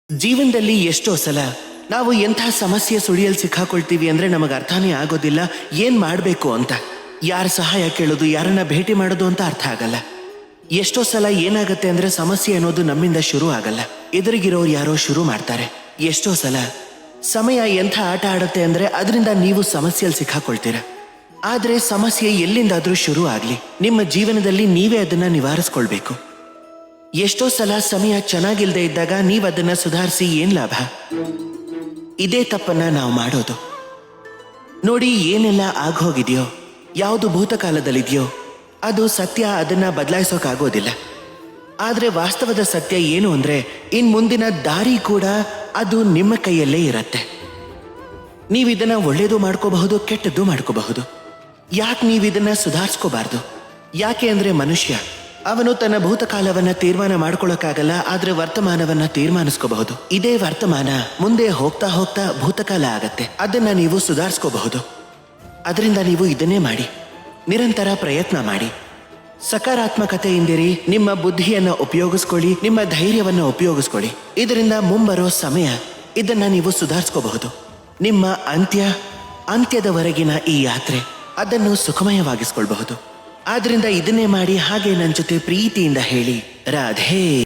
ಜೀವನದಲ್ಲಿ ಎಷ್ಟೋ ಸಲ ನಾವು ಎಂಥ ಸಮಸ್ಯೆ ಸುಳಿಯಲ್ಲಿ ಸಿಕ್ಕಾಕೊಳ್ತೀವಿ ಅಂದ್ರೆ ನಮಗೆ ಅರ್ಥನೇ ಆಗೋದಿಲ್ಲ ಏನ್ ಮಾಡಬೇಕು ಅಂತ. ಯಾರ ಸಹಾಯ ಕೇಳೋದು, ಯಾರನ್ನ ಭೇಟಿ ಮಾಡೋದು ಅಂತ ಅರ್ಥ ಆಗಲ್ಲ. ಎಷ್ಟೋ ಸಲ ಏನಾಗತ್ತೆ ಅಂದ್ರೆ ಸಮಸ್ಯೆ ಅನ್ನೋದು ನಮ್ಮಿಂದ ಶುರು ಆಗಲ್ಲ, ಎದುರಿಗಿರೋರು ಯಾರೋ ಶುರು ಮಾಡ್ತಾರೆ. ಎಷ್ಟೋ ಸಲ ಸಮಯ ಎಂಥ ಆಟ ಆಡುತ್ತೆ ಅಂದ್ರೆ ಅದರಿಂದ ನೀವು ಸಮಸ್ಯೆಯಲ್ಲಿ ಸಿಕ್ಕಾಕೊಳ್ತೀರ. ಆದ್ರೆ ಸಮಸ್ಯೆ ಎಲ್ಲಿಂದಾದ್ರೂ ಶುರು ಆಗ್ಲಿ, ನಿಮ್ಮ ಜೀವನದಲ್ಲಿ ನೀವೇ ಅದನ್ನ ನಿವಾರಿಸ್ಕೊಳ್ಬೇಕು. ಎಷ್ಟೋ ಸಲ ಸಮಯ ಚೆನ್ನಾಗಿಲ್ದೇ ಇದ್ದಾಗ ನೀವು ಅದನ್ನ ಸುಧಾರಿಸಿ ಏನ್ ಲಾಭ? ಇದೇ ತಪ್ಪನ್ನ ನಾವು ಮಾಡೋದು. ನೋಡಿ, ಏನೆಲ್ಲ ಆಗೋಗಿದೆಯೋ, ಯಾವುದು ಭೂತಕಾಲದಲ್ಲಿದೆಯೋ ಅದು ಸತ್ಯ, ಅದನ್ನ ಬದಲಾಯಿಸೋಕಾಗೋದಿಲ್ಲ. ಆದ್ರೆ ವಾಸ್ತವದ ಸತ್ಯ ಏನು ಅಂದ್ರೆ ಇನ್ ಮುಂದಿನ ದಾರಿ ಕೂಡ ಅದು ನಿಮ್ಮ ಕೈಯಲ್ಲೇ ಇರತ್ತೆ. ನೀವಿದನ್ನ ಒಳ್ಳೇದು ಮಾಡ್ಕೋಬಹುದು, ಕೆಟ್ಟದ್ದು ಮಾಡ್ಕೋಬಹುದು. ಯಾಕೆ ನೀವಿದನ್ನ ಸುಧಾರಿಸ್ಕೋಬಾರ್ದು? ಯಾಕೆ ಅಂದ್ರೆ ಮನುಷ್ಯ ಅವನು ತನ್ನ ಭೂತಕಾಲವನ್ನ ತೀರ್ಮಾನ ಮಾಡ್ಕೊಳಕ್ಕಾಗಲ್ಲ, ಆದ್ರೆ ವರ್ತಮಾನವನ್ನ ತೀರ್ಮಾನಿಸ್ಕೋಬಹುದು. ಇದೇ ವರ್ತಮಾನ ಮುಂದೆ ಹೋಗ್ತಾ ಹೋಗ್ತಾ ಭೂತಕಾಲ ಆಗತ್ತೆ, ಅದನ್ನ ನೀವು ಸುಧಾರಿಸ್ಕೋಬಹುದು. ಅದರಿಂದ ನೀವು ಇದನ್ನೇ ಮಾಡಿ, ನಿರಂತರ ಪ್ರಯತ್ನ ಮಾಡಿ, ಸಕಾರಾತ್ಮಕತೆಯಿಂದಿರಿ, ನಿಮ್ಮ ಬುದ್ಧಿಯನ್ನ ಉಪಯೋಗಿಸ್ಕೊಳ್ಳಿ, ನಿಮ್ಮ ಧೈರ್ಯವನ್ನ ಉಪಯೋಗಿಸ್ಕೊಳ್ಳಿ. ಇದರಿಂದ ಮುಂಬರೋ ಸಮಯ ಇದನ್ನ ನೀವು ಸುಧಾರಿಸ್ಕೋಬಹುದು. ನಿಮ್ಮ ಅಂತ್ಯದವರೆಗಿನ ಈ ಯಾತ್ರೆ ಅದನ್ನು ಸುಖಮಯವಾಗಿಸ್ಕೊಳ್ಬಹುದು. ಆದ್ರಿಂದ ಇದನ್ನೇ ಮಾಡಿ. ಹಾಗೆ ನನ್ನ ಜೊತೆ ಪ್ರೀತಿಯಿಂದ ಹೇಳಿ, ರಾಧೇ.